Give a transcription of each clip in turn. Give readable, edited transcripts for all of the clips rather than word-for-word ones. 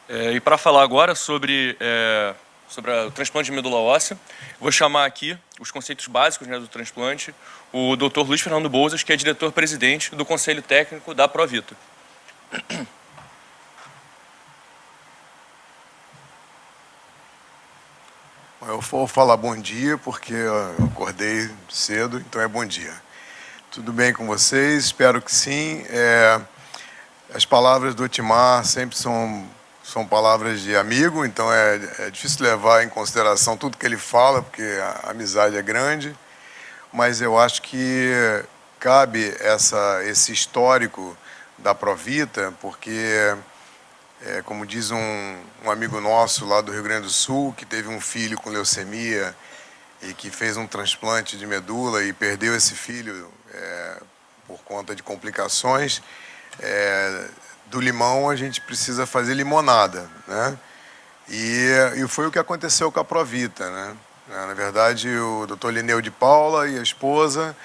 E para falar agora sobre o transplante de medula óssea, vou chamar aqui os conceitos básicos, né, do transplante, o Dr. Luiz Fernando Bouzas, que é diretor-presidente do Conselho Técnico da Provita. Eu vou falar bom dia porque eu acordei cedo, então é bom dia. Tudo bem com vocês? Espero que sim. As palavras do Otimar sempre são palavras de amigo, então é difícil levar em consideração tudo que ele fala, porque a amizade é grande, mas eu acho que cabe esse histórico da Provita, porque, como diz um amigo nosso lá do Rio Grande do Sul, que teve um filho com leucemia e que fez um transplante de medula e perdeu esse filho por conta de complicações, do limão a gente precisa fazer limonada, né? E foi o que aconteceu com a Provita, né? Na verdade, o Dr. Lineu de Paula e a esposa,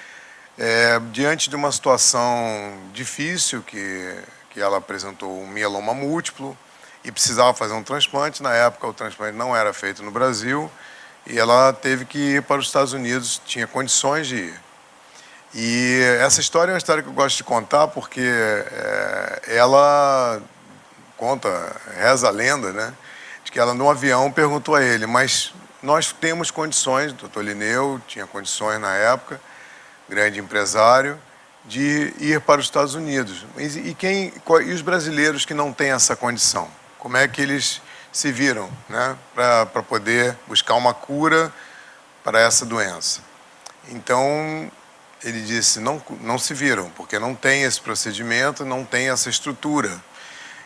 diante de uma situação difícil que ela apresentou um mieloma múltiplo e precisava fazer um transplante. Na época, o transplante não era feito no Brasil e ela teve que ir para os Estados Unidos, tinha condições de ir. E essa história é uma história que eu gosto de contar porque ela reza a lenda, né, de que ela, no avião, perguntou a ele: mas nós temos condições, o doutor Lineu tinha condições na época, grande empresário, de ir para os Estados Unidos. E os brasileiros que não têm essa condição? Como é que eles se viram, né, para poder buscar uma cura para essa doença? Então, ele disse: não se viram, porque não tem esse procedimento, não tem essa estrutura.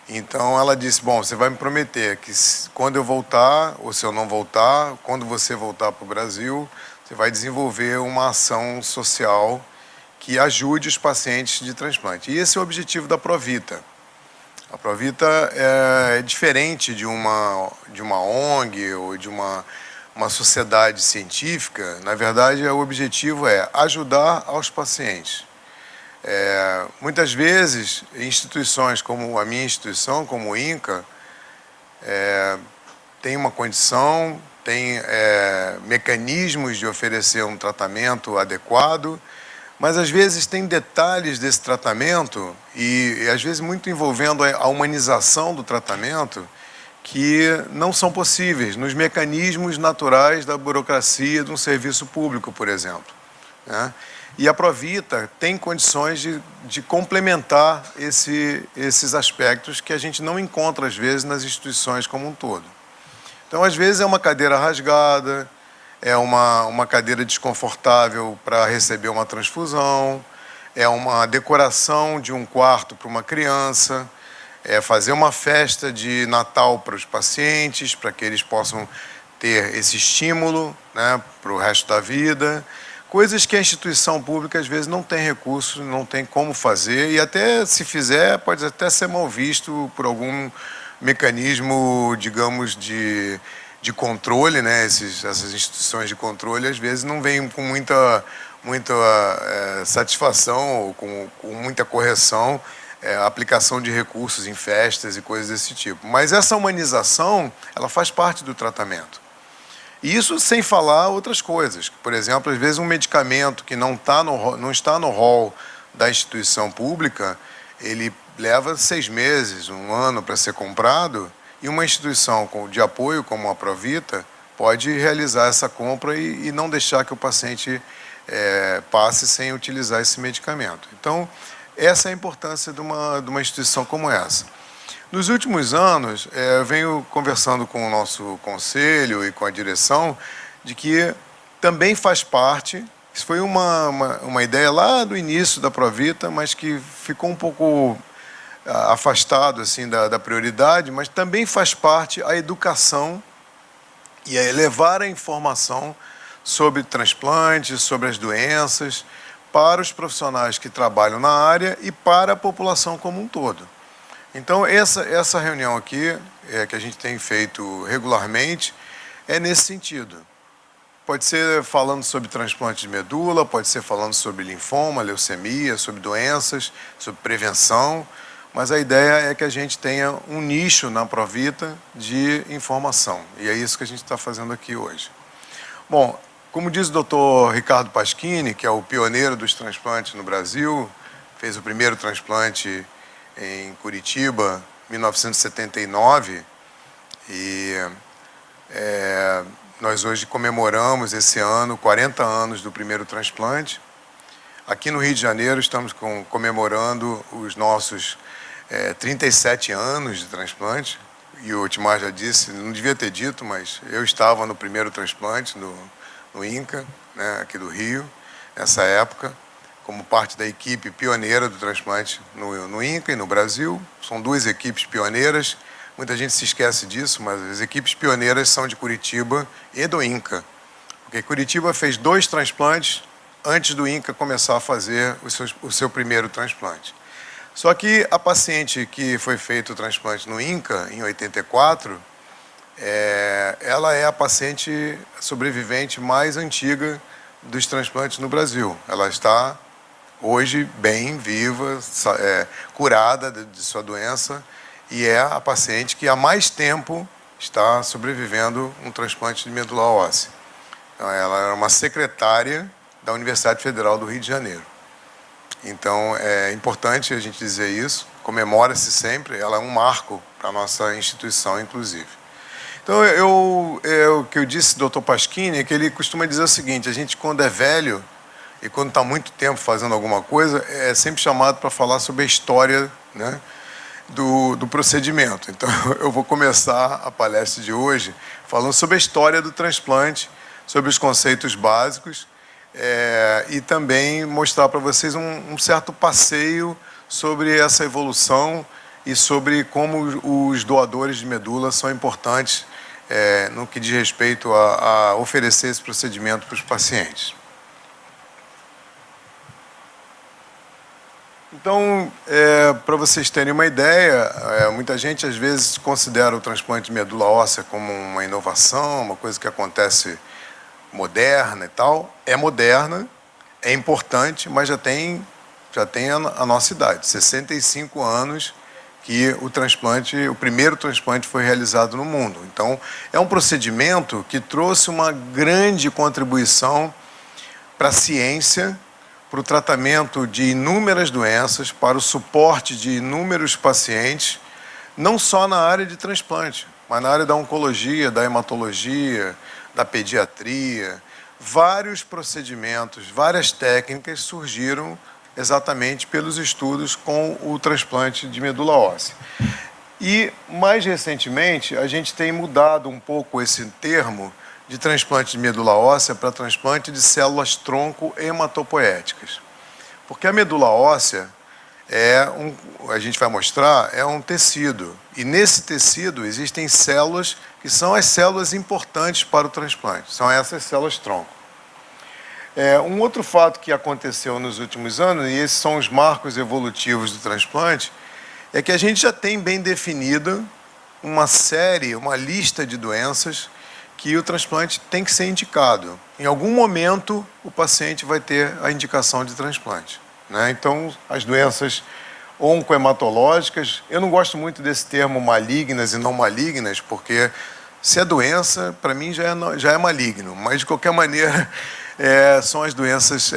Então ela disse: bom, você vai me prometer que quando eu voltar, ou se eu não voltar, quando você voltar para o Brasil, você vai desenvolver uma ação social que ajude os pacientes de transplante. E esse é o objetivo da Provita. A Provita é diferente de uma ONG ou de uma sociedade científica. Na verdade, o objetivo é ajudar aos pacientes. Muitas vezes, instituições como a minha instituição, como o INCA, tem uma condição, tem mecanismos de oferecer um tratamento adequado, mas às vezes tem detalhes desse tratamento e às vezes muito envolvendo a humanização do tratamento que não são possíveis nos mecanismos naturais da burocracia de um serviço público, por exemplo, né? E a Provita tem condições de complementar esses aspectos que a gente não encontra, às vezes, nas instituições como um todo. Então, às vezes, é uma cadeira rasgada, é uma cadeira desconfortável para receber uma transfusão, é uma decoração de um quarto para uma criança, é fazer uma festa de Natal para os pacientes, para que eles possam ter esse estímulo, né, para o resto da vida. Coisas que a instituição pública, às vezes, não tem recursos, não tem como fazer, e até se fizer, pode até ser mal visto por algum mecanismo, digamos, de controle, né? Essas instituições de controle, às vezes, não vêm com muita satisfação ou com muita correção, a aplicação de recursos em festas e coisas desse tipo. Mas essa humanização, ela faz parte do tratamento. E isso sem falar outras coisas. Por exemplo, às vezes um medicamento que não está no rol da instituição pública, ele leva 6 meses, 1 ano para ser comprado, e uma instituição de apoio como a Provita pode realizar essa compra e não deixar que o paciente passe sem utilizar esse medicamento. Então, essa é a importância de uma instituição como essa. Nos últimos anos, eu venho conversando com o nosso conselho e com a direção de que também faz parte, isso foi uma ideia lá do início da Provita, mas que ficou um pouco afastado assim, da prioridade, mas também faz parte a educação e levar a informação sobre transplantes, sobre as doenças, para os profissionais que trabalham na área e para a população como um todo. Então, essa reunião aqui, que a gente tem feito regularmente, é nesse sentido. Pode ser falando sobre transplante de medula, pode ser falando sobre linfoma, leucemia, sobre doenças, sobre prevenção, mas a ideia é que a gente tenha um nicho na Provita de informação. E é isso que a gente está fazendo aqui hoje. Bom, como diz o Dr. Ricardo Pasquini, que é o pioneiro dos transplantes no Brasil, fez o primeiro transplante em Curitiba, em 1979, e nós hoje comemoramos esse ano 40 anos do primeiro transplante. Aqui no Rio de Janeiro estamos comemorando os nossos 37 anos de transplante, e o Otimar já disse, não devia ter dito, mas eu estava no primeiro transplante no INCA, né, aqui do Rio, nessa época, como parte da equipe pioneira do transplante no INCA e no Brasil. São duas equipes pioneiras, muita gente se esquece disso, mas as equipes pioneiras são de Curitiba e do INCA, porque Curitiba fez 2 transplantes antes do INCA começar a fazer o seu primeiro transplante. Só que a paciente que foi feito o transplante no INCA, em 84, ela é a paciente sobrevivente mais antiga dos transplantes no Brasil. Ela está hoje bem, viva, curada de sua doença, e é a paciente que há mais tempo está sobrevivendo um transplante de medula óssea. Então, ela era uma secretária da Universidade Federal do Rio de Janeiro. Então, é importante a gente dizer isso, comemora-se sempre, ela é um marco para a nossa instituição, inclusive. Então, o que eu disse do Dr. Pasquini é que ele costuma dizer o seguinte: a gente, quando é velho e quando está muito tempo fazendo alguma coisa, é sempre chamado para falar sobre a história, né, do procedimento. Então, eu vou começar a palestra de hoje falando sobre a história do transplante, sobre os conceitos básicos, e também mostrar para vocês um certo passeio sobre essa evolução e sobre como os doadores de medula são importantes no que diz respeito a oferecer esse procedimento para os pacientes. Então, para vocês terem uma ideia, muita gente às vezes considera o transplante de medula óssea como uma inovação, uma coisa que acontece moderna e tal. É moderna, é importante, mas já tem a nossa idade, 65 anos que o primeiro transplante foi realizado no mundo. Então, é um procedimento que trouxe uma grande contribuição para a ciência, para o tratamento de inúmeras doenças, para o suporte de inúmeros pacientes, não só na área de transplante, mas na área da oncologia, da hematologia, da pediatria. Vários procedimentos, várias técnicas surgiram exatamente pelos estudos com o transplante de medula óssea. E, mais recentemente, a gente tem mudado um pouco esse termo de transplante de medula óssea para transplante de células tronco hematopoéticas. Porque a medula óssea a gente vai mostrar, é um tecido. E nesse tecido existem células que são as células importantes para o transplante. São essas células tronco. Um outro fato que aconteceu nos últimos anos, e esses são os marcos evolutivos do transplante, é que a gente já tem bem definida uma lista de doenças que o transplante tem que ser indicado. Em algum momento, o paciente vai ter a indicação de transplante, né? Então, as doenças oncohematológicas, eu não gosto muito desse termo malignas e não malignas, porque se é doença, para mim já é maligno, mas de qualquer maneira são as doenças,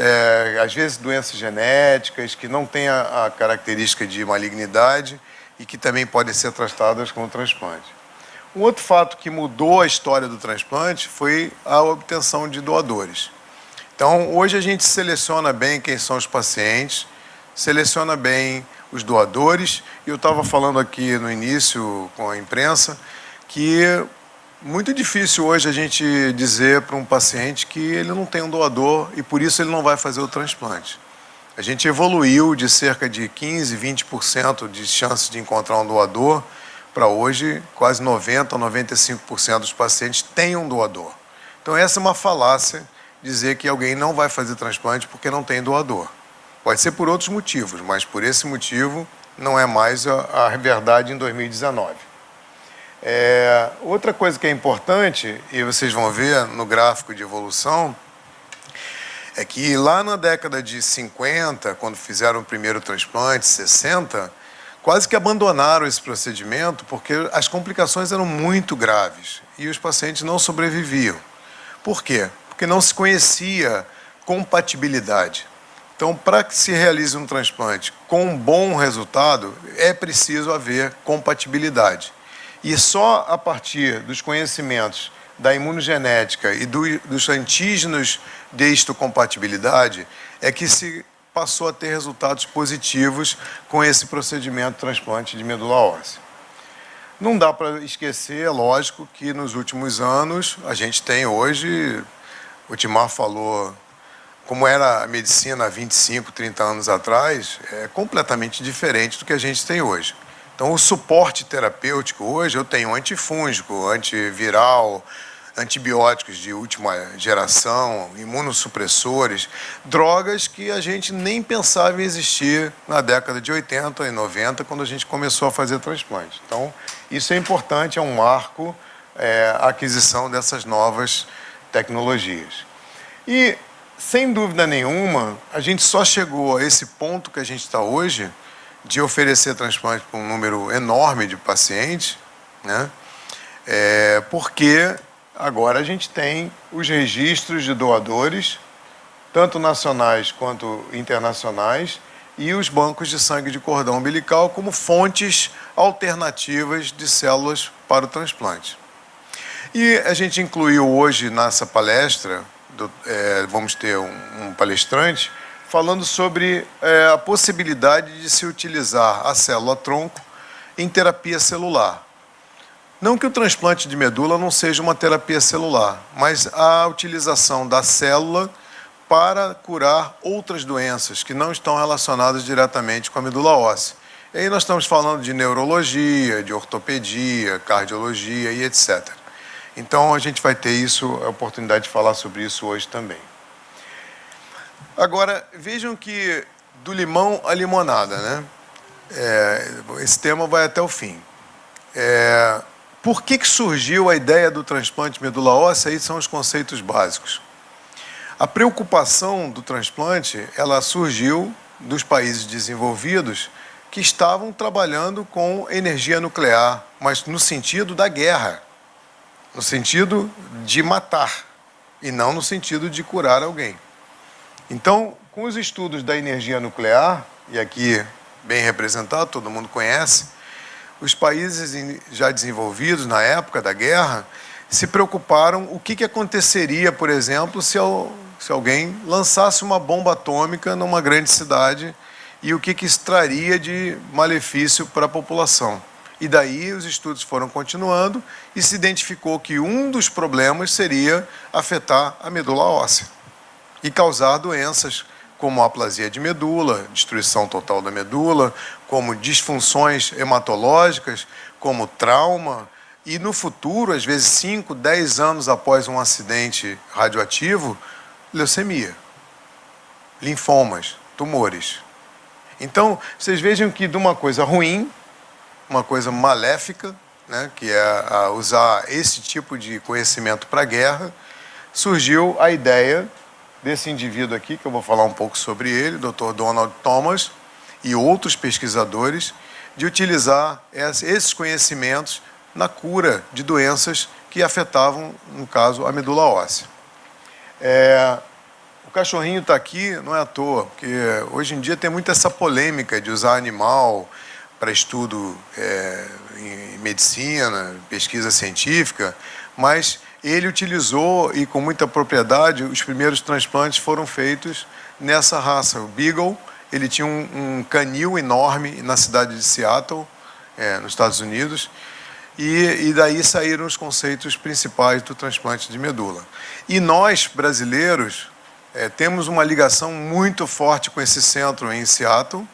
às vezes doenças genéticas, que não têm a característica de malignidade e que também podem ser tratadas com o transplante. Um outro fato que mudou a história do transplante foi a obtenção de doadores. Então, hoje a gente seleciona bem quem são os pacientes, seleciona bem os doadores, e eu estava falando aqui no início com a imprensa que muito difícil hoje a gente dizer para um paciente que ele não tem um doador e por isso ele não vai fazer o transplante. A gente evoluiu de cerca de 15%, 20% de chance de encontrar um doador para hoje quase 90% ou 95% dos pacientes têm um doador. Então essa é uma falácia, dizer que alguém não vai fazer transplante porque não tem doador. Pode ser por outros motivos, mas por esse motivo não é mais a verdade em 2019. Outra coisa que é importante, e vocês vão ver no gráfico de evolução, é que lá na década de 50, quando fizeram o primeiro transplante, 60, quase que abandonaram esse procedimento porque as complicações eram muito graves e os pacientes não sobreviviam. Por quê? Porque não se conhecia compatibilidade. Então, para que se realize um transplante com um bom resultado, é preciso haver compatibilidade. E só a partir dos conhecimentos da imunogenética e dos antígenos de histocompatibilidade é que se passou a ter resultados positivos com esse procedimento de transplante de medula óssea. Não dá para esquecer, é lógico, que nos últimos anos a gente tem hoje, o Timar falou, como era a medicina há 25, 30 anos atrás, é completamente diferente do que a gente tem hoje. Então, o suporte terapêutico hoje, eu tenho antifúngico, antiviral, antibióticos de última geração, imunossupressores, drogas que a gente nem pensava em existir na década de 80 e 90, quando a gente começou a fazer transplante. Então, isso é importante, é um marco, a aquisição dessas novas tecnologias. E, sem dúvida nenhuma, a gente só chegou a esse ponto que a gente está hoje, de oferecer transplante para um número enorme de pacientes, né? Porque agora a gente tem os registros de doadores, tanto nacionais quanto internacionais, e os bancos de sangue de cordão umbilical como fontes alternativas de células para o transplante. E a gente incluiu hoje nessa palestra, vamos ter um palestrante, falando sobre a possibilidade de se utilizar a célula-tronco em terapia celular. Não que o transplante de medula não seja uma terapia celular, mas a utilização da célula para curar outras doenças que não estão relacionadas diretamente com a medula óssea. E aí nós estamos falando de neurologia, de ortopedia, cardiologia e etc. Então a gente vai ter a oportunidade de falar sobre isso hoje também. Agora, vejam que do limão à limonada, né? Esse tema vai até o fim. Por que surgiu a ideia do transplante de medula óssea? Aí são os conceitos básicos. A preocupação do transplante, ela surgiu dos países desenvolvidos que estavam trabalhando com energia nuclear, mas no sentido da guerra, no sentido de matar, e não no sentido de curar alguém. Então, com os estudos da energia nuclear, e aqui bem representado, todo mundo conhece, os países já desenvolvidos na época da guerra se preocuparam o que aconteceria, por exemplo, se alguém lançasse uma bomba atômica numa grande cidade e o que isso traria de malefício para a população. E daí os estudos foram continuando e se identificou que um dos problemas seria afetar a medula óssea e causar doenças como aplasia de medula, destruição total da medula, como disfunções hematológicas, como trauma, e no futuro, às vezes 5, 10 anos após um acidente radioativo, leucemia, linfomas, tumores. Então, vocês vejam que de uma coisa ruim, uma coisa maléfica, né, que é usar esse tipo de conhecimento para a guerra, surgiu a ideia desse indivíduo aqui, que eu vou falar um pouco sobre ele, Dr. Donald Thomas, e outros pesquisadores, de utilizar esses conhecimentos na cura de doenças que afetavam, no caso, a medula óssea. O cachorrinho está aqui, não é à toa, porque hoje em dia tem muita essa polêmica de usar animal para estudo em medicina, pesquisa científica, mas ele utilizou, e com muita propriedade, os primeiros transplantes foram feitos nessa raça. O Beagle, ele tinha um canil enorme na cidade de Seattle, nos Estados Unidos, e daí saíram os conceitos principais do transplante de medula. E nós, brasileiros, temos uma ligação muito forte com esse centro em Seattle.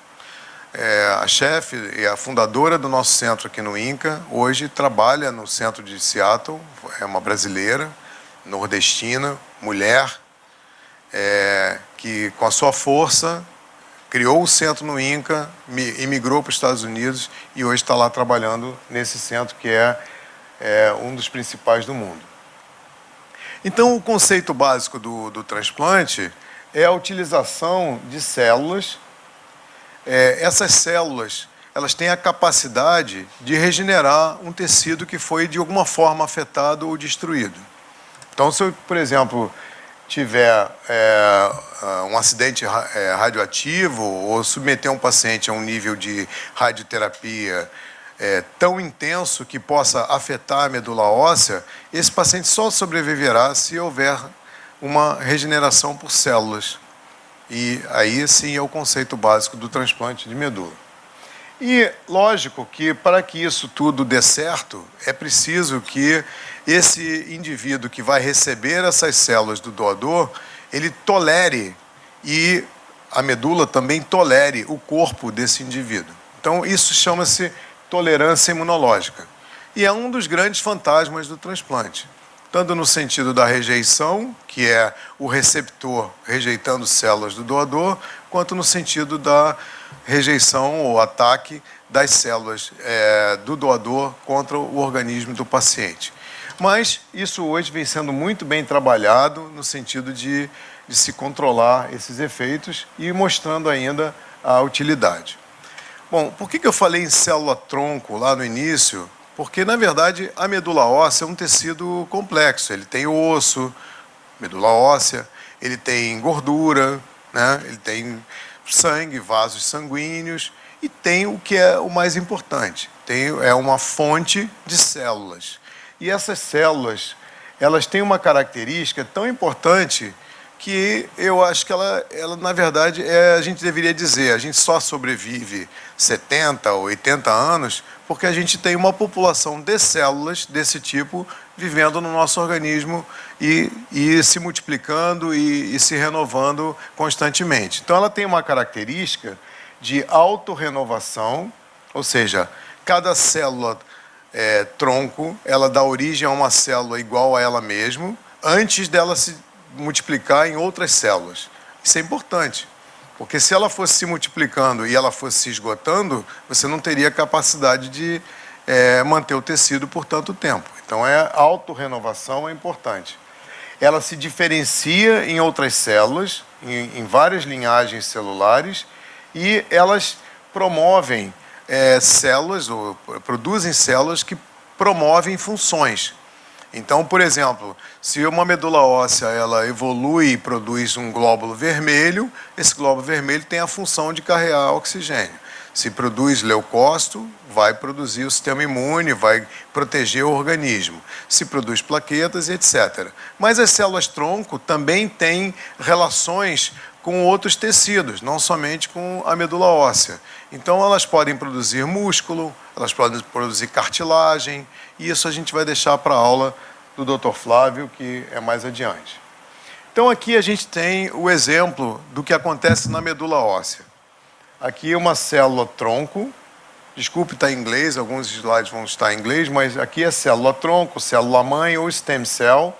A chefe e a fundadora do nosso centro aqui no INCA, hoje trabalha no centro de Seattle, é uma brasileira, nordestina, mulher, que com a sua força criou o centro no INCA, imigrou para os Estados Unidos e hoje está lá trabalhando nesse centro que é um dos principais do mundo. Então, o conceito básico do transplante é a utilização de células. Essas células elas têm a capacidade de regenerar um tecido que foi de alguma forma afetado ou destruído. Então, se eu, por exemplo, tiver um acidente radioativo ou submeter um paciente a um nível de radioterapia tão intenso que possa afetar a medula óssea, esse paciente só sobreviverá se houver uma regeneração por células. E aí sim é o conceito básico do transplante de medula. E lógico que para que isso tudo dê certo, é preciso que esse indivíduo que vai receber essas células do doador, ele tolere e a medula também tolere o corpo desse indivíduo. Então isso chama-se tolerância imunológica. E é um dos grandes fantasmas do transplante. Tanto no sentido da rejeição, que é o receptor rejeitando células do doador, quanto no sentido da rejeição ou ataque das células do doador contra o organismo do paciente. Mas isso hoje vem sendo muito bem trabalhado no sentido de se controlar esses efeitos e mostrando ainda a utilidade. Bom, por que eu falei em célula-tronco lá no início? Porque, na verdade, a medula óssea é um tecido complexo. Ele tem osso, medula óssea, ele tem gordura, né? Ele tem sangue, vasos sanguíneos e tem o que é o mais importante. É uma fonte de células. E essas células, elas têm uma característica tão importante que eu acho que ela na verdade, a gente deveria dizer, a gente só sobrevive 70 ou 80 anos porque a gente tem uma população de células desse tipo vivendo no nosso organismo e se multiplicando e se renovando constantemente. Então, ela tem uma característica de autorrenovação, ou seja, cada célula tronco, ela dá origem a uma célula igual a ela mesma, antes dela se multiplicar em outras células. Isso é importante, porque se ela fosse se multiplicando e ela fosse se esgotando, você não teria capacidade de manter o tecido por tanto tempo. Então, a autorrenovação é importante. Ela se diferencia em outras células, em várias linhagens celulares, e elas promovem células, ou produzem células que promovem funções. Então, por exemplo, se uma medula óssea ela evolui e produz um glóbulo vermelho, esse glóbulo vermelho tem a função de carregar oxigênio. Se produz leucócito, vai produzir o sistema imune, vai proteger o organismo. Se produz plaquetas, etc. Mas as células-tronco também têm relações com outros tecidos, não somente com a medula óssea. Então, elas podem produzir músculo, elas podem produzir cartilagem, e isso a gente vai deixar para a aula do Dr. Flávio, que é mais adiante. Então, aqui a gente tem o exemplo do que acontece na medula óssea. Aqui uma célula-tronco, desculpe, está em inglês, alguns slides vão estar em inglês, mas aqui é célula-tronco, célula-mãe ou stem cell,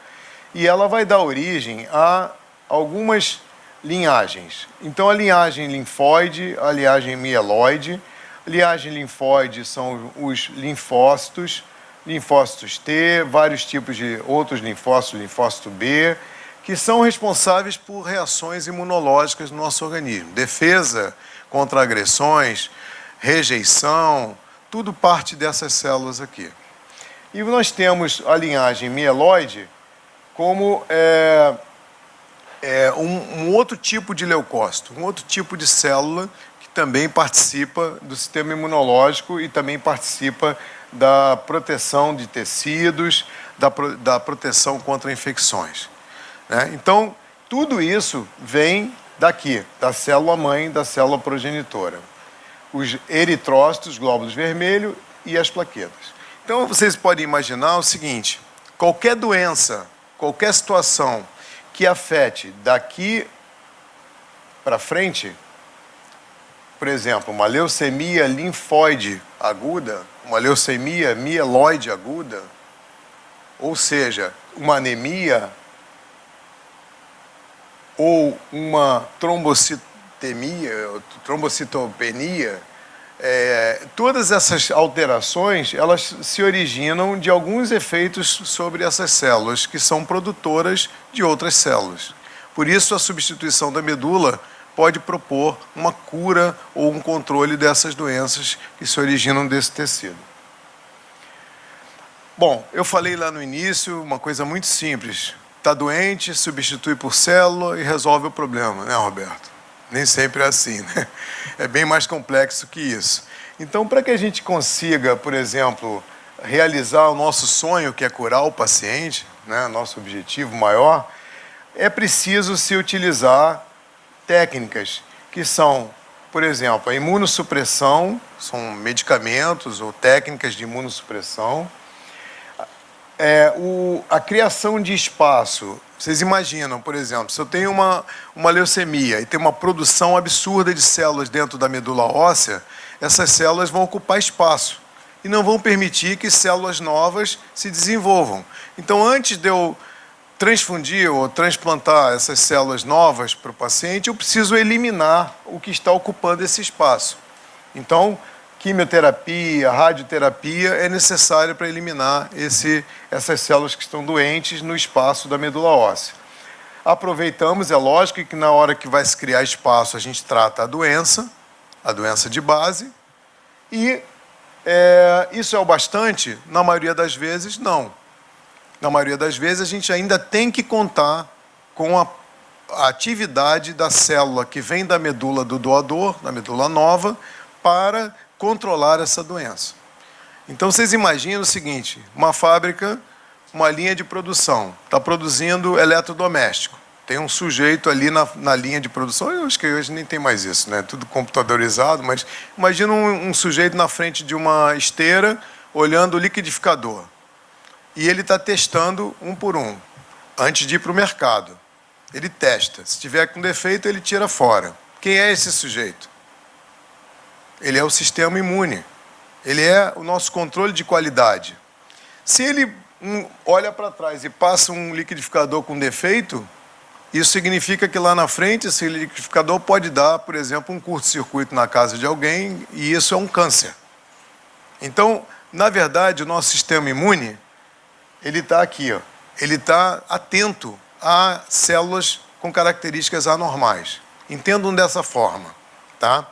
e ela vai dar origem a algumas linhagens. Então, a linhagem linfóide, a linhagem mieloide. A linhagem linfóide são os linfócitos, linfócitos T, vários tipos de outros linfócitos, linfócito B, que são responsáveis por reações imunológicas no nosso organismo. Defesa contra agressões, rejeição, tudo parte dessas células aqui. E nós temos a linhagem mieloide como um outro tipo de leucócito, um outro tipo de célula que também participa do sistema imunológico e também participa da proteção de tecidos, da proteção contra infecções. Né? Então, tudo isso vem daqui, da célula-mãe, da célula progenitora. Os eritrócitos, glóbulos vermelhos e as plaquetas. Então, vocês podem imaginar o seguinte, qualquer doença, qualquer situação que afete daqui para frente, por exemplo, uma leucemia linfóide aguda, uma leucemia mieloide aguda, ou seja, uma anemia ou uma trombocitopenia, todas essas alterações, elas se originam de alguns efeitos sobre essas células, que são produtoras de outras células. Por isso, a substituição da medula pode propor uma cura ou um controle dessas doenças que se originam desse tecido. Bom, eu falei lá no início uma coisa muito simples. Está doente, substitui por célula e resolve o problema, né, Roberto? Nem sempre é assim, né? É bem mais complexo que isso. Então, para que a gente consiga, por exemplo, realizar o nosso sonho, que é curar o paciente, né, nosso objetivo maior, é preciso se utilizar técnicas que são, por exemplo, a imunossupressão, são medicamentos ou técnicas de imunossupressão, a criação de espaço. Vocês imaginam, por exemplo, se eu tenho uma leucemia e tem uma produção absurda de células dentro da medula óssea, essas células vão ocupar espaço e não vão permitir que células novas se desenvolvam. Então, antes de eu transfundir ou transplantar essas células novas para o paciente, eu preciso eliminar o que está ocupando esse espaço. Então, quimioterapia, radioterapia é necessária para eliminar essas células que estão doentes no espaço da medula óssea. Aproveitamos, é lógico que na hora que vai se criar espaço, a gente trata a doença de base, e isso é o bastante? Na maioria das vezes, não. Na maioria das vezes, a gente ainda tem que contar com a atividade da célula que vem da medula do doador, da medula nova, para controlar essa doença. Então, vocês imaginam o seguinte, uma fábrica, uma linha de produção, está produzindo eletrodoméstico. Tem um sujeito ali na linha de produção, eu acho que hoje nem tem mais isso, né? Tudo computadorizado, mas imagina um sujeito na frente de uma esteira, olhando o liquidificador. E ele está testando um por um, antes de ir para o mercado. Ele testa. Se tiver com defeito, ele tira fora. Quem é esse sujeito? Ele é o sistema imune. Ele é o nosso controle de qualidade. Se ele olha para trás e passa um liquidificador com defeito, isso significa que lá na frente esse liquidificador pode dar, por exemplo, um curto-circuito na casa de alguém, e isso é um câncer. Então, na verdade, o nosso sistema imune, ele está aqui, ó. Ele está atento a células com características anormais. Entendam dessa forma, tá?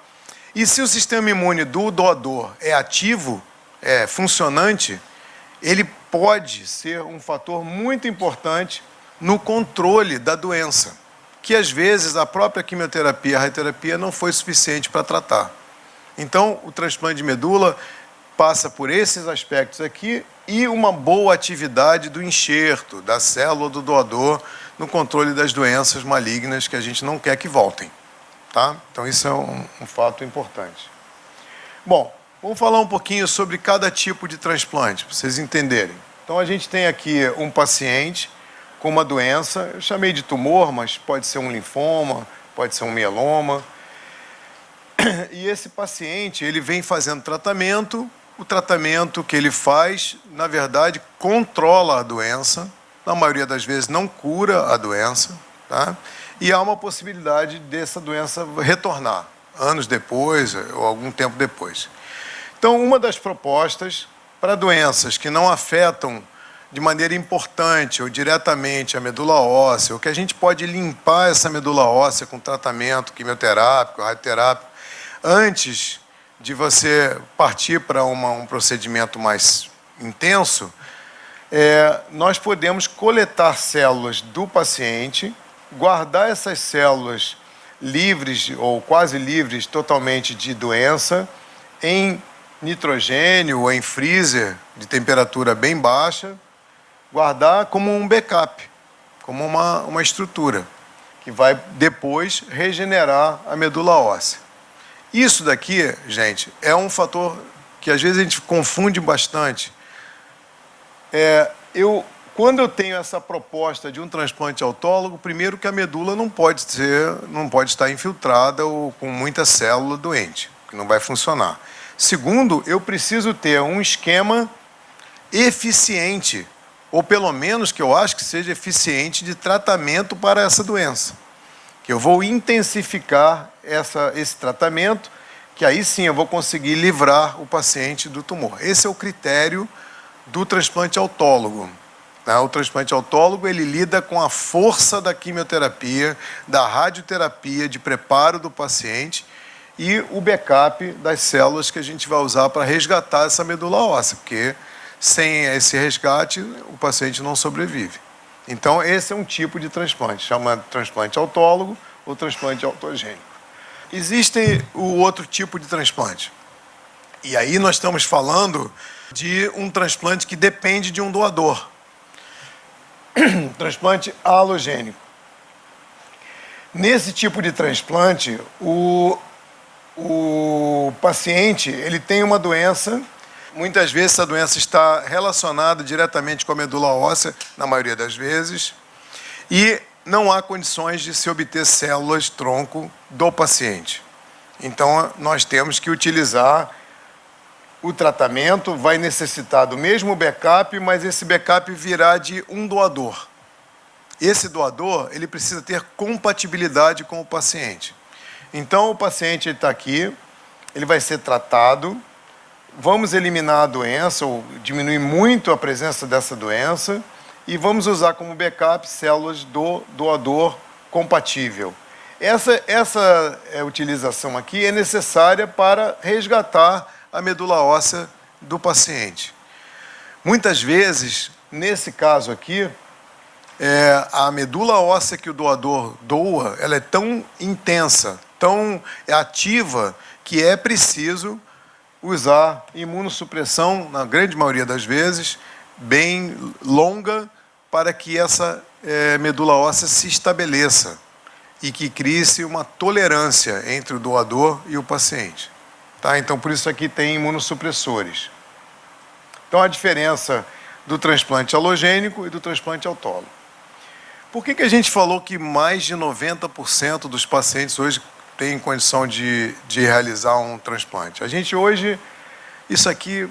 E se o sistema imune do doador é ativo, é funcionante, ele pode ser um fator muito importante no controle da doença, que às vezes a própria quimioterapia, a radioterapia não foi suficiente para tratar. Então, o transplante de medula passa por esses aspectos aqui e uma boa atividade do enxerto, da célula do doador, no controle das doenças malignas que a gente não quer que voltem. Tá? Então, isso é um fato importante. Bom, vamos falar um pouquinho sobre cada tipo de transplante, para vocês entenderem. Então, a gente tem aqui um paciente com uma doença, eu chamei de tumor, mas pode ser um linfoma, pode ser um mieloma. E esse paciente, ele vem fazendo tratamento. O tratamento que ele faz, na verdade, controla a doença. Na maioria das vezes, não cura a doença, tá? E há uma possibilidade dessa doença retornar, anos depois ou algum tempo depois. Então, uma das propostas para doenças que não afetam de maneira importante ou diretamente a medula óssea, ou que a gente pode limpar essa medula óssea com tratamento quimioterápico, radioterápico, antes de você partir para um procedimento mais intenso, nós podemos coletar células do paciente, guardar essas células livres ou quase livres totalmente de doença em nitrogênio ou em freezer de temperatura bem baixa, guardar como um backup, como uma estrutura que vai depois regenerar a medula óssea. Isso daqui, gente, é um fator que às vezes a gente confunde bastante. Quando eu tenho essa proposta de um transplante autólogo, primeiro que a medula não pode estar infiltrada ou com muita célula doente, que não vai funcionar. Segundo, eu preciso ter um esquema eficiente, ou pelo menos que eu acho que seja eficiente de tratamento para essa doença. Que eu vou intensificar esse tratamento, que aí sim eu vou conseguir livrar o paciente do tumor. Esse é o critério do transplante autólogo. né? O transplante autólogo, ele lida com a força da quimioterapia, da radioterapia, de preparo do paciente e o backup das células que a gente vai usar para resgatar essa medula óssea, porque sem esse resgate o paciente não sobrevive. Então, esse é um tipo de transplante, chama transplante autólogo ou transplante autogênico. Existe o outro tipo de transplante. E aí nós estamos falando de um transplante que depende de um doador. Transplante halogênico. Nesse tipo de transplante, o paciente ele tem uma doença. Muitas vezes essa doença está relacionada diretamente com a medula óssea, na maioria das vezes, e não há condições de se obter células tronco do paciente. Então, nós temos que utilizar o tratamento, vai necessitar do mesmo backup, mas esse backup virá de um doador. Esse doador, ele precisa ter compatibilidade com o paciente. Então, o paciente está aqui, ele vai ser tratado, vamos eliminar a doença, ou diminuir muito a presença dessa doença, e vamos usar como backup células do doador compatível. Essa utilização aqui é necessária para resgatar a medula óssea do paciente. Muitas vezes, nesse caso aqui, a medula óssea que o doador doa, ela é tão intensa, tão ativa, que é preciso usar imunossupressão, na grande maioria das vezes, bem longa, para que essa medula óssea se estabeleça e que crie-se uma tolerância entre o doador e o paciente. Tá? Então, por isso aqui tem imunossupressores. Então, a diferença do transplante halogênico e do transplante autólogo. Por que a gente falou que mais de 90% dos pacientes hoje têm condição de realizar um transplante? A gente hoje, isso aqui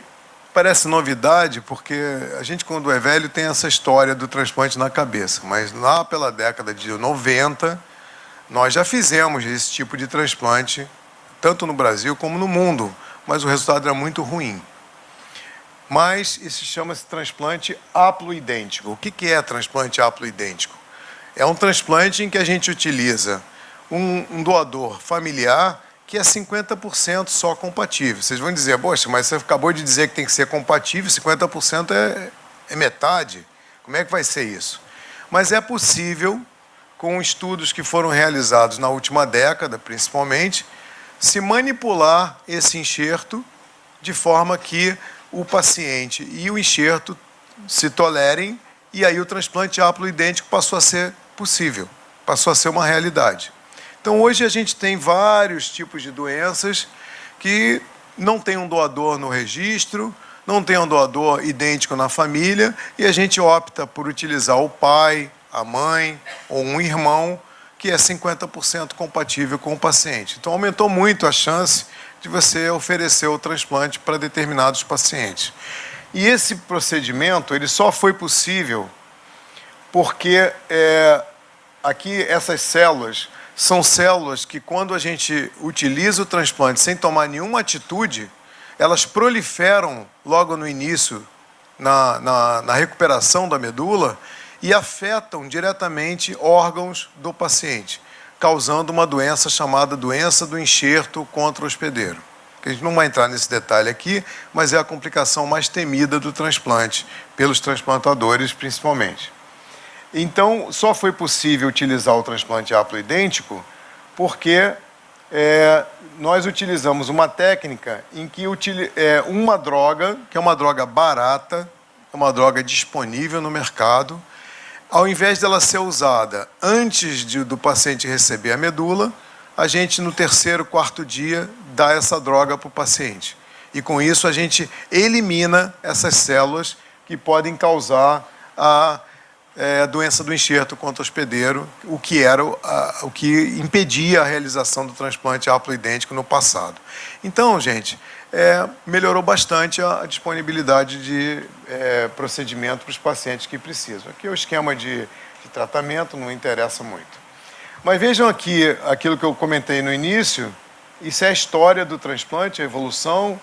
parece novidade, porque a gente, quando é velho, tem essa história do transplante na cabeça. Mas lá pela década de 90, nós já fizemos esse tipo de transplante, tanto no Brasil como no mundo, mas o resultado era muito ruim. Mas isso chama-se transplante haploidêntico. O que é transplante haploidêntico? É um transplante em que a gente utiliza um doador familiar que é 50% só compatível. Vocês vão dizer, poxa, mas você acabou de dizer que tem que ser compatível, 50% é metade. Como é que vai ser isso? Mas é possível, com estudos que foram realizados na última década, principalmente, se manipular esse enxerto de forma que o paciente e o enxerto se tolerem, e aí o transplante haploidêntico passou a ser possível, passou a ser uma realidade. Então, hoje a gente tem vários tipos de doenças que não tem um doador no registro, não tem um doador idêntico na família, e a gente opta por utilizar o pai, a mãe ou um irmão que é 50% compatível com o paciente. Então, aumentou muito a chance de você oferecer o transplante para determinados pacientes. E esse procedimento ele só foi possível porque aqui essas células são células que, quando a gente utiliza o transplante sem tomar nenhuma atitude, elas proliferam logo no início, na recuperação da medula, e afetam diretamente órgãos do paciente, causando uma doença chamada doença do enxerto contra-hospedeiro. A gente não vai entrar nesse detalhe aqui, mas é a complicação mais temida do transplante, pelos transplantadores principalmente. Então, só foi possível utilizar o transplante haploidêntico porque nós utilizamos uma técnica em que uma droga, que é uma droga barata, é uma droga disponível no mercado, ao invés dela ser usada antes do paciente receber a medula, a gente, no terceiro, quarto dia, dá essa droga para o paciente. E, com isso, a gente elimina essas células que podem causar a doença do enxerto contra-hospedeiro, o que impedia a realização do transplante haploidêntico no passado. Então, gente, melhorou bastante a disponibilidade de procedimento para os pacientes que precisam. Aqui é o esquema de tratamento, não interessa muito. Mas vejam aqui aquilo que eu comentei no início, isso é a história do transplante, a evolução.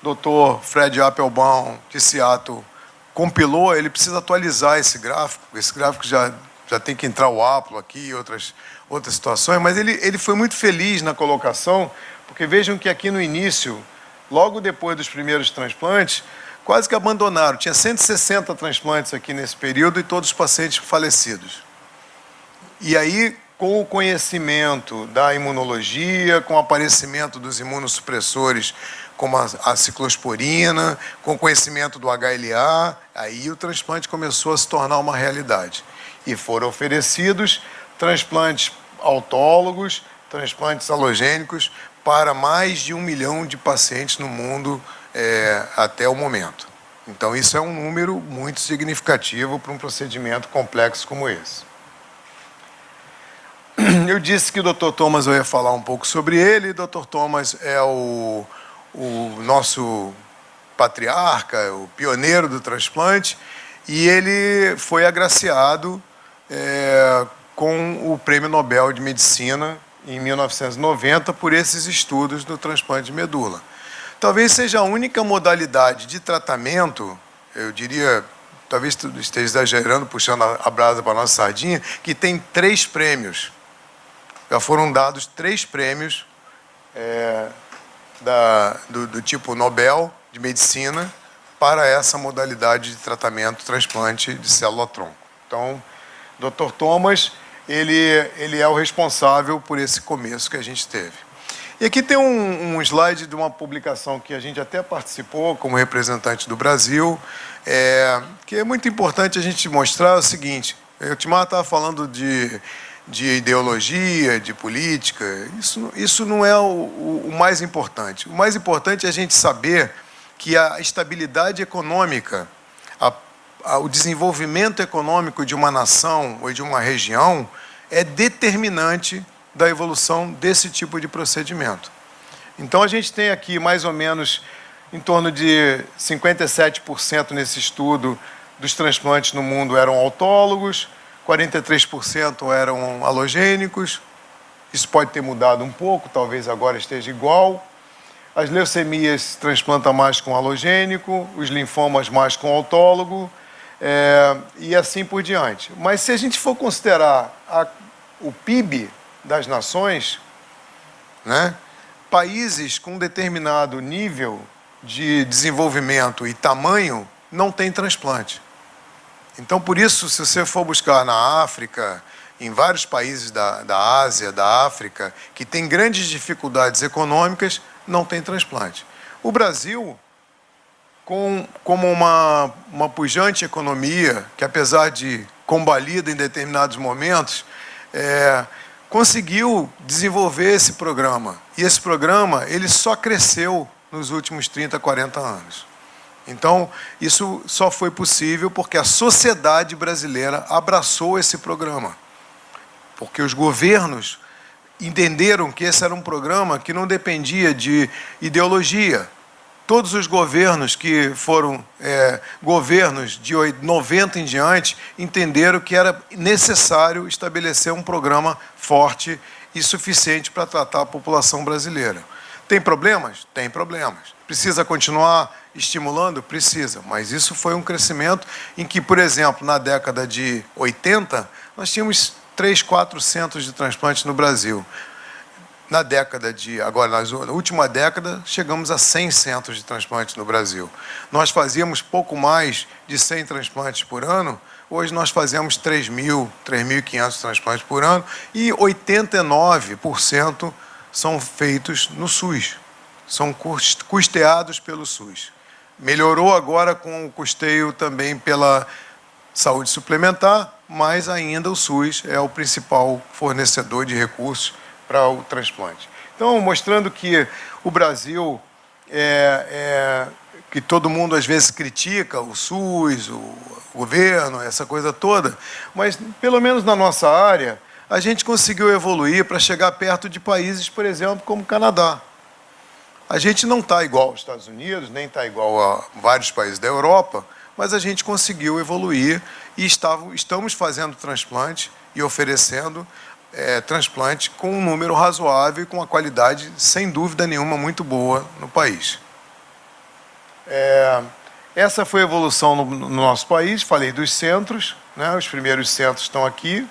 Dr. Fred Applebaum, de Seattle, compilou, ele precisa atualizar esse gráfico. Esse gráfico já tem que entrar o Aplo aqui e outras situações, mas ele foi muito feliz na colocação, porque vejam que aqui no início, logo depois dos primeiros transplantes, quase que abandonaram. Tinha 160 transplantes aqui nesse período e todos os pacientes falecidos. E aí, com o conhecimento da imunologia, com o aparecimento dos imunossupressores, como a ciclosporina, com o conhecimento do HLA, aí o transplante começou a se tornar uma realidade. E foram oferecidos transplantes autólogos, transplantes halogênicos para mais de 1 milhão de pacientes no mundo até o momento. Então, isso é um número muito significativo para um procedimento complexo como esse. Eu disse que o Dr. Thomas, eu ia falar um pouco sobre ele. O Dr. Thomas é o nosso patriarca, o pioneiro do transplante, e ele foi agraciado com o Prêmio Nobel de Medicina em 1990 por esses estudos do transplante de medula. Talvez seja a única modalidade de tratamento, eu diria, talvez esteja exagerando, puxando a brasa para a nossa sardinha, que tem 3 prêmios. Já foram dados 3 prêmios do tipo Nobel de Medicina para essa modalidade de tratamento transplante de célula-tronco. Então, Dr. Thomas, ele é o responsável por esse começo que a gente teve. E aqui tem um slide de uma publicação que a gente até participou como representante do Brasil, que é muito importante a gente mostrar o seguinte: o Timar estava falando de ideologia, de política. Isso não é o mais importante. O mais importante é a gente saber que a estabilidade econômica, o desenvolvimento econômico de uma nação ou de uma região é determinante da evolução desse tipo de procedimento. Então, a gente tem aqui mais ou menos em torno de 57% nesse estudo dos transplantes no mundo eram autólogos, 43% eram halogênicos. Isso pode ter mudado um pouco, talvez agora esteja igual. As leucemias se transplantam mais com halogênico, os linfomas mais com autólogo, e assim por diante. Mas se a gente for considerar o PIB das nações, né, países com determinado nível de desenvolvimento e tamanho não têm transplante. Então, por isso, se você for buscar na África, em vários países da Ásia, da África, que tem grandes dificuldades econômicas, não tem transplante. O Brasil, como uma pujante economia, que apesar de combalida em determinados momentos, conseguiu desenvolver esse programa. E esse programa, ele só cresceu nos últimos 30, 40 anos. Então, isso só foi possível porque a sociedade brasileira abraçou esse programa. Porque os governos entenderam que esse era um programa que não dependia de ideologia. Todos os governos que foram governos de 90 em diante entenderam que era necessário estabelecer um programa forte e suficiente para tratar a população brasileira. Tem problemas? Tem problemas. Precisa continuar estimulando? Precisa. Mas isso foi um crescimento em que, por exemplo, na década de 80, nós tínhamos 3, 4 centros de transplante no Brasil. Na última década, chegamos a 100 centros de transplante no Brasil. Nós fazíamos pouco mais de 100 transplantes por ano, hoje nós fazemos 3.000, 3.500 transplantes por ano e 89% são feitos no SUS, são custeados pelo SUS. Melhorou agora com o custeio também pela saúde suplementar, mas ainda o SUS é o principal fornecedor de recursos para o transplante. Então, mostrando que o Brasil, que todo mundo às vezes critica o SUS, o governo, essa coisa toda, mas pelo menos na nossa área, a gente conseguiu evoluir para chegar perto de países, por exemplo, como o Canadá. A gente não está igual aos Estados Unidos, nem está igual a vários países da Europa, mas a gente conseguiu evoluir e estamos fazendo transplante e oferecendo transplante com um número razoável e com uma qualidade, sem dúvida nenhuma, muito boa no país. Essa foi a evolução no nosso país. Falei dos centros, né? Os primeiros centros estão aqui.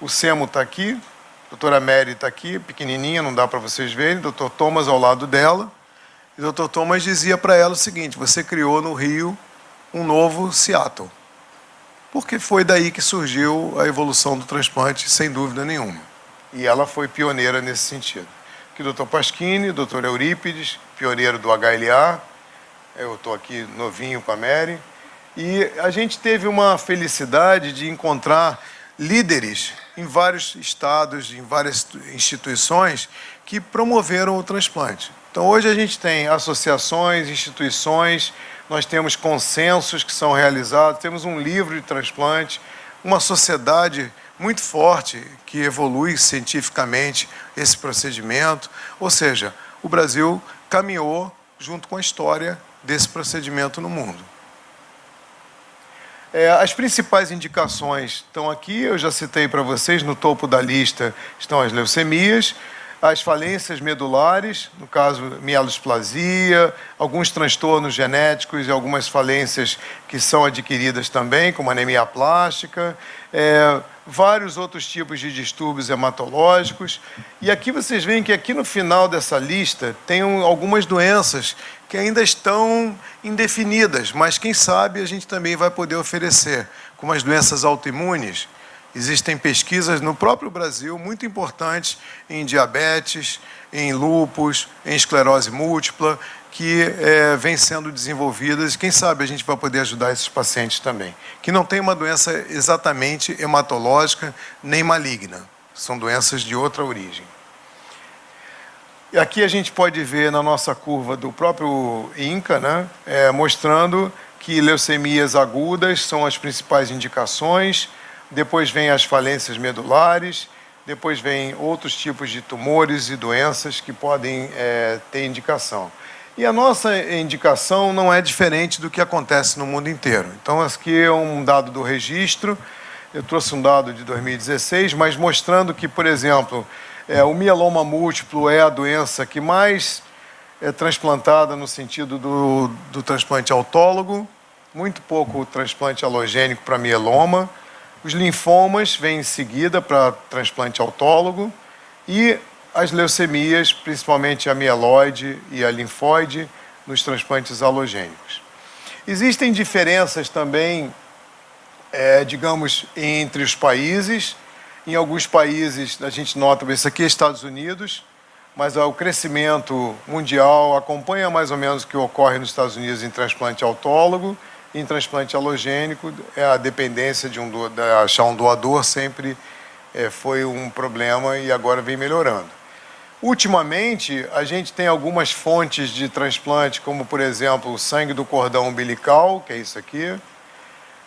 O SEMO está aqui. A doutora Mary está aqui, pequenininha, não dá para vocês verem. O doutor Thomas ao lado dela. E o doutor Thomas dizia para ela o seguinte: você criou no Rio um novo Seattle. Porque foi daí que surgiu a evolução do transplante, sem dúvida nenhuma. E ela foi pioneira nesse sentido. Aqui o doutor Pasquini, o doutor Eurípides, pioneiro do HLA. Eu estou aqui novinho com a Mary. E a gente teve uma felicidade de encontrar líderes em vários estados, em várias instituições que promoveram o transplante. Então, hoje a gente tem associações, instituições, nós temos consensos que são realizados, temos um livro de transplante, uma sociedade muito forte que evolui cientificamente esse procedimento. Ou seja, o Brasil caminhou junto com a história desse procedimento no mundo. As principais indicações estão aqui, eu já citei para vocês, no topo da lista estão as leucemias, as falências medulares, no caso mielodisplasia, alguns transtornos genéticos e algumas falências que são adquiridas também, como anemia plástica, vários outros tipos de distúrbios hematológicos. E aqui vocês veem que aqui no final dessa lista tem algumas doenças que ainda estão indefinidas, mas quem sabe a gente também vai poder oferecer, como as doenças autoimunes. Existem pesquisas no próprio Brasil muito importantes em diabetes, em lúpus, em esclerose múltipla, que vêm sendo desenvolvidas. Quem sabe a gente vai poder ajudar esses pacientes também, que não têm uma doença exatamente hematológica nem maligna. São doenças de outra origem. E aqui a gente pode ver na nossa curva do próprio INCA, né, mostrando que leucemias agudas são as principais indicações. Depois vem as falências medulares, depois vem outros tipos de tumores e doenças que podem ter indicação. E a nossa indicação não é diferente do que acontece no mundo inteiro. Então, aqui é um dado do registro, eu trouxe um dado de 2016, mas mostrando que, por exemplo, o mieloma múltiplo é a doença que mais é transplantada no sentido do transplante autólogo, muito pouco transplante alogênico para mieloma. Os linfomas vêm em seguida para transplante autólogo e as leucemias, principalmente a mieloide e a linfóide, nos transplantes alogênicos. Existem diferenças também, digamos, entre os países. Em alguns países, a gente nota, isso aqui é Estados Unidos, mas o crescimento mundial acompanha mais ou menos o que ocorre nos Estados Unidos em transplante autólogo. Em transplante alogênico, a dependência de achar um doador sempre foi um problema e agora vem melhorando. Ultimamente, a gente tem algumas fontes de transplante, como, por exemplo, o sangue do cordão umbilical, que é isso aqui,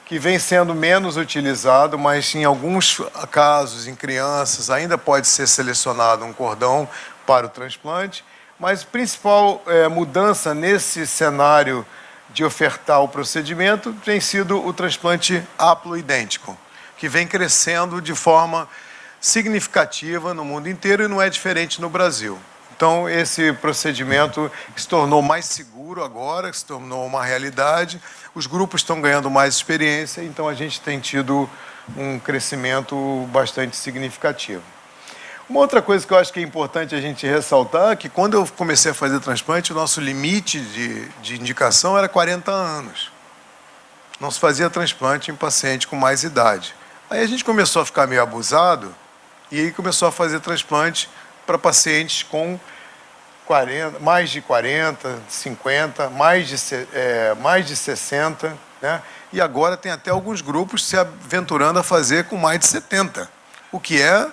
que vem sendo menos utilizado, mas em alguns casos, em crianças, ainda pode ser selecionado um cordão para o transplante. Mas a principal mudança nesse cenário de ofertar o procedimento tem sido o transplante haploidêntico, que vem crescendo de forma significativa no mundo inteiro e não é diferente no Brasil. Então, esse procedimento se tornou mais seguro agora, se tornou uma realidade, os grupos estão ganhando mais experiência, então a gente tem tido um crescimento bastante significativo. Uma outra coisa que eu acho que é importante a gente ressaltar é que quando eu comecei a fazer transplante, o nosso limite de indicação era 40 anos. Não se fazia transplante em paciente com mais idade. Aí a gente começou a ficar meio abusado e aí começou a fazer transplante para pacientes com 40, mais de 40, 50, mais de 60, né? E agora tem até alguns grupos se aventurando a fazer com mais de 70, o que é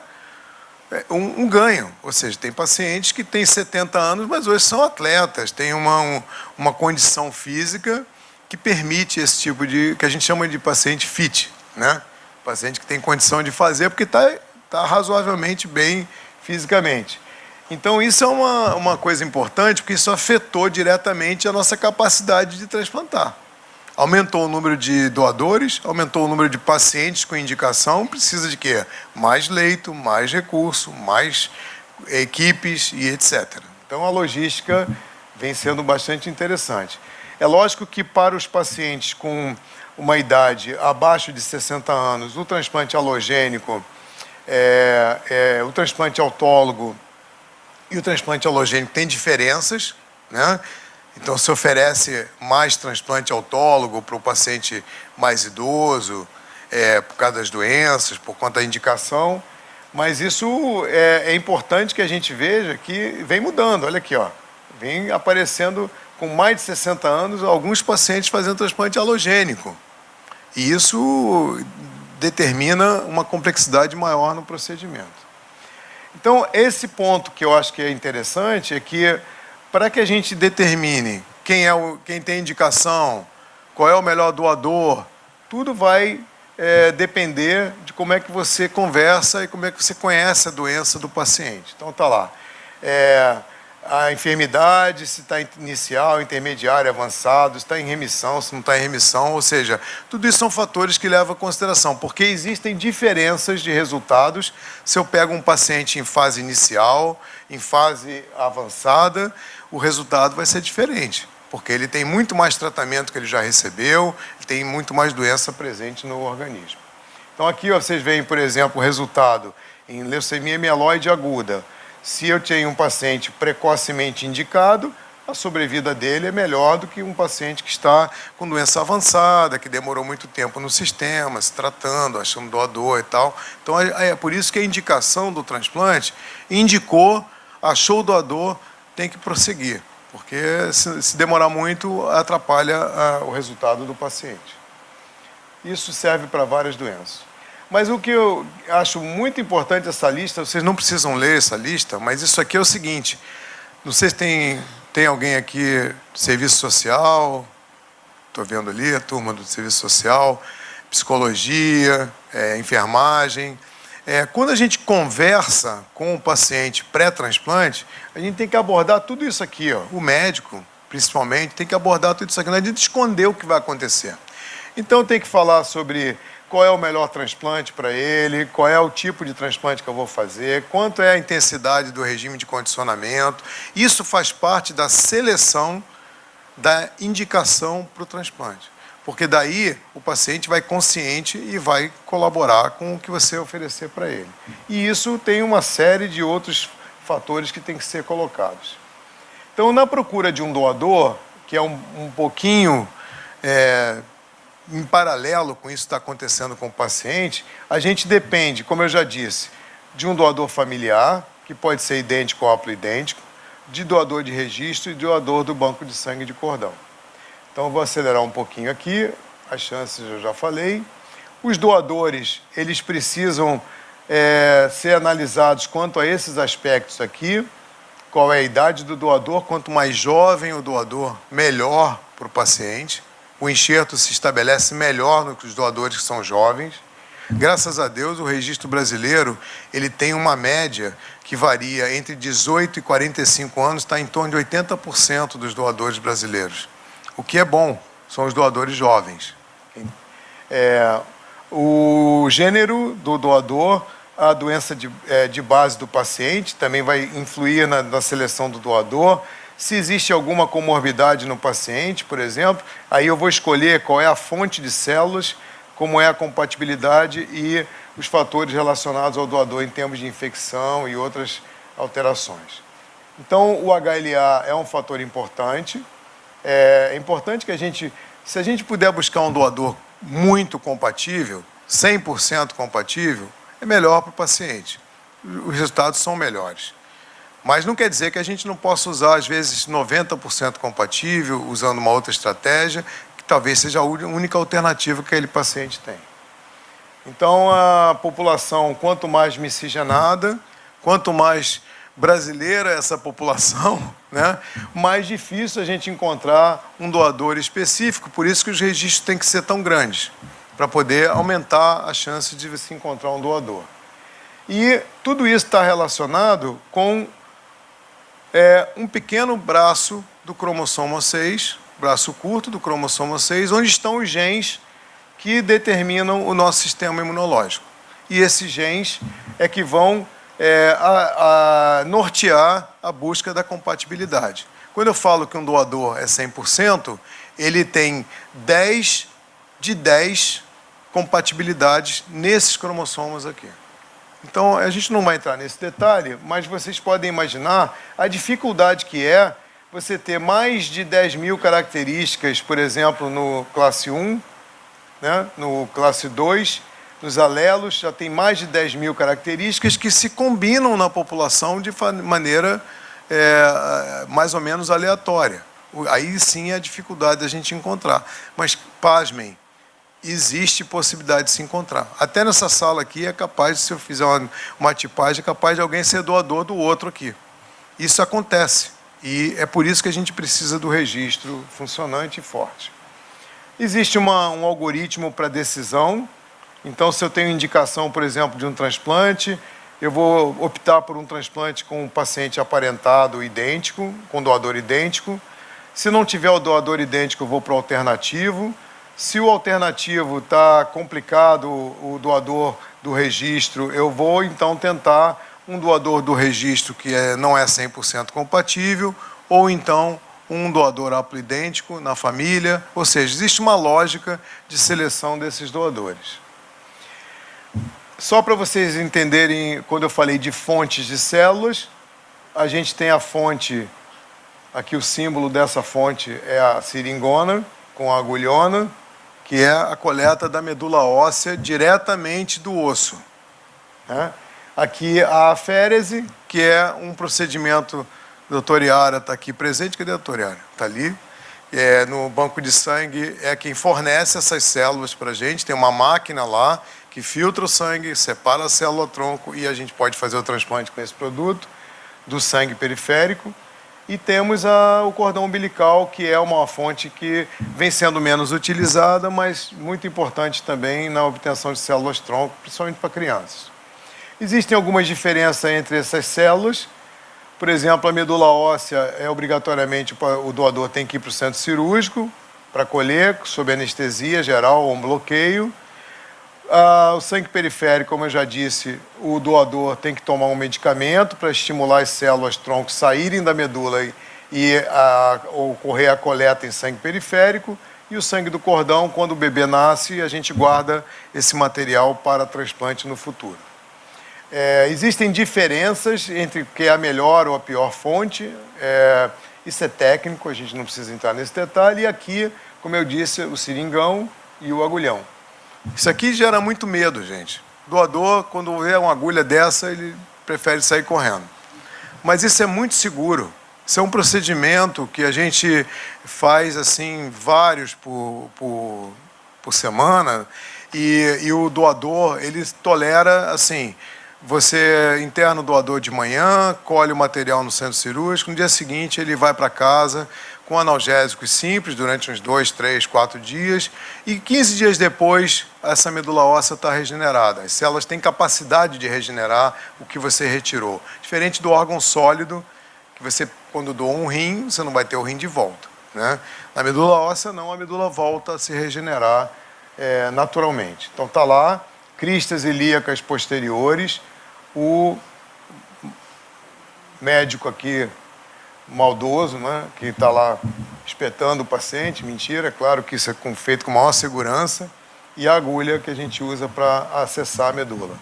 um ganho. Ou seja, tem pacientes que têm 70 anos, mas hoje são atletas, têm uma condição física que permite esse tipo que a gente chama de paciente fit, né? Paciente que tem condição de fazer porque está razoavelmente bem fisicamente. Então, isso é uma coisa importante, porque isso afetou diretamente a nossa capacidade de transplantar. Aumentou o número de doadores, aumentou o número de pacientes com indicação, precisa de quê? Mais leito, mais recurso, mais equipes e etc. Então, a logística vem sendo bastante interessante. É lógico que para os pacientes com uma idade abaixo de 60 anos, o transplante halogênico, o transplante autólogo e o transplante halogênico têm diferenças, né? Então, se oferece mais transplante autólogo para o paciente mais idoso, por causa das doenças, por conta da indicação. Mas isso é importante que a gente veja que vem mudando. Olha aqui, ó, vem aparecendo com mais de 60 anos alguns pacientes fazendo transplante halogênico. E isso determina uma complexidade maior no procedimento. Então, esse ponto que eu acho que é interessante é que, para que a gente determine quem tem indicação, qual é o melhor doador, tudo vai depender de como é que você conversa e como é que você conhece a doença do paciente. Então, está lá. A enfermidade, se está inicial, intermediário, avançado, se está em remissão, se não está em remissão, ou seja, tudo isso são fatores que levam em consideração, porque existem diferenças de resultados se eu pego um paciente em fase inicial, em fase avançada, o resultado vai ser diferente, porque ele tem muito mais tratamento que ele já recebeu, tem muito mais doença presente no organismo. Então aqui ó, vocês veem, por exemplo, o resultado em leucemia mieloide aguda. Se eu tenho um paciente precocemente indicado, a sobrevida dele é melhor do que um paciente que está com doença avançada, que demorou muito tempo no sistema, se tratando, achando doador e tal. Então é por isso que a indicação do transplante indicou, achou o doador, tem que prosseguir, porque se demorar muito, atrapalha o resultado do paciente. Isso serve para várias doenças. Mas o que eu acho muito importante essa lista, vocês não precisam ler essa lista, mas isso aqui é o seguinte, não sei se tem alguém aqui do serviço social, estou vendo ali a turma do serviço social, psicologia, enfermagem. Quando a gente conversa com o paciente pré-transplante, a gente tem que abordar tudo isso aqui, ó. O médico, principalmente, tem que abordar tudo isso aqui, não adianta esconder o que vai acontecer. Então tem que falar sobre qual é o melhor transplante para ele, qual é o tipo de transplante que eu vou fazer, quanto é a intensidade do regime de condicionamento. Isso faz parte da seleção da indicação para o transplante. Porque daí o paciente vai consciente e vai colaborar com o que você oferecer para ele. E isso tem uma série de outros fatores que tem que ser colocados. Então, na procura de um doador, que é um pouquinho em paralelo com isso que está acontecendo com o paciente, a gente depende, como eu já disse, de um doador familiar, que pode ser idêntico ou haploidêntico, de doador de registro e doador do banco de sangue de cordão. Então, eu vou acelerar um pouquinho aqui, as chances eu já falei. Os doadores, eles precisam ser analisados quanto a esses aspectos aqui, qual é a idade do doador, quanto mais jovem o doador, melhor para o paciente. O enxerto se estabelece melhor no que os doadores que são jovens. Graças a Deus, o registro brasileiro ele tem uma média que varia entre 18 e 45 anos, está em torno de 80% dos doadores brasileiros. O que é bom, são os doadores jovens. O gênero do doador, a doença de base do paciente também vai influir na seleção do doador. Se existe alguma comorbidade no paciente, por exemplo, aí eu vou escolher qual é a fonte de células, como é a compatibilidade e os fatores relacionados ao doador em termos de infecção e outras alterações. Então, o HLA é um fator importante. É importante que se a gente puder buscar um doador muito compatível, 100% compatível, é melhor para o paciente. Os resultados são melhores. Mas não quer dizer que a gente não possa usar, às vezes, 90% compatível, usando uma outra estratégia, que talvez seja a única alternativa que aquele paciente tem. Então, a população, quanto mais miscigenada, quanto mais brasileira essa população, né, mais difícil a gente encontrar um doador específico, por isso que os registros têm que ser tão grandes, para poder aumentar a chance de se encontrar um doador. E tudo isso está relacionado com um pequeno braço do cromossomo 6, braço curto do cromossomo 6, onde estão os genes que determinam o nosso sistema imunológico. E esses genes é que vão nortear a busca da compatibilidade. Quando eu falo que um doador é 100%, ele tem 10 de 10 compatibilidades nesses cromossomos aqui. Então, a gente não vai entrar nesse detalhe, mas vocês podem imaginar a dificuldade que é você ter mais de 10 mil características, por exemplo, no classe 1, né? No classe 2, nos alelos já tem mais de 10 mil características que se combinam na população de maneira mais ou menos aleatória. Aí sim é a dificuldade da gente encontrar. Mas, pasmem, existe possibilidade de se encontrar. Até nessa sala aqui é capaz, se eu fizer uma tipagem, é capaz de alguém ser doador do outro aqui. Isso acontece. E é por isso que a gente precisa do registro funcionante e forte. Existe um algoritmo para decisão. Então, se eu tenho indicação, por exemplo, de um transplante, eu vou optar por um transplante com um paciente aparentado idêntico, com doador idêntico. Se não tiver o doador idêntico, eu vou para o alternativo. Se o alternativo está complicado, o doador do registro, eu vou então tentar um doador do registro que não é 100% compatível, ou então um doador haploidêntico na família. Ou seja, existe uma lógica de seleção desses doadores. Só para vocês entenderem, quando eu falei de fontes de células, a gente tem a fonte, aqui o símbolo dessa fonte é a seringona, com a agulhona, que é a coleta da medula óssea diretamente do osso, né? Aqui a aférese, que é um procedimento, a doutora Yara está aqui presente, cadê a doutora Yara? Está ali. No banco de sangue é quem fornece essas células para a gente, tem uma máquina lá que filtra o sangue, separa a célula-tronco e a gente pode fazer o transplante com esse produto do sangue periférico. E temos o cordão umbilical, que é uma fonte que vem sendo menos utilizada, mas muito importante também na obtenção de células-tronco, principalmente para crianças. Existem algumas diferenças entre essas células. Por exemplo, a medula óssea obrigatoriamente o doador tem que ir para o centro cirúrgico para colher, sob anestesia geral ou um bloqueio. O sangue periférico, como eu já disse, o doador tem que tomar um medicamento para estimular as células-tronco saírem da medula e ocorrer a coleta em sangue periférico. E o sangue do cordão, quando o bebê nasce, a gente guarda esse material para transplante no futuro. Existem diferenças entre o que é a melhor ou a pior fonte. Isso é técnico, a gente não precisa entrar nesse detalhe. E aqui, como eu disse, o seringão e o agulhão. Isso aqui gera muito medo, gente. O doador, quando vê uma agulha dessa, ele prefere sair correndo. Mas isso é muito seguro. Isso é um procedimento que a gente faz assim vários por semana. E o doador, ele tolera assim... Você interna o doador de manhã, colhe o material no centro cirúrgico, no dia seguinte ele vai para casa com analgésicos simples durante uns 2, 3, 4 dias e 15 dias depois essa medula óssea está regenerada. As células têm capacidade de regenerar o que você retirou. Diferente do órgão sólido, que você, quando doa um rim, você não vai ter o rim de volta, né? Na medula óssea não, a medula volta a se regenerar naturalmente. Então está lá, cristas ilíacas posteriores. O médico aqui, maldoso, né, que está lá espetando o paciente, mentira, é claro que isso é feito com maior segurança, e a agulha que a gente usa para acessar a medula.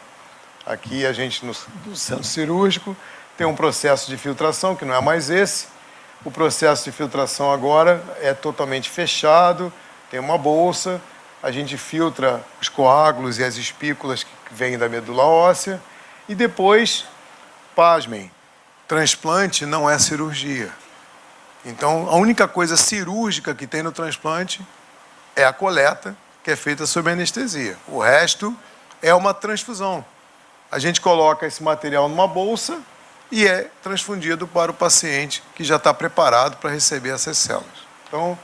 Aqui a gente, no centro cirúrgico, tem um processo de filtração, que não é mais esse. O processo de filtração agora é totalmente fechado, tem uma bolsa, a gente filtra os coágulos e as espículas que vêm da medula óssea, e depois, pasmem, transplante não é cirurgia. Então, a única coisa cirúrgica que tem no transplante é a coleta, que é feita sob anestesia. O resto é uma transfusão. A gente coloca esse material numa bolsa e é transfundido para o paciente que já está preparado para receber essas células. Então,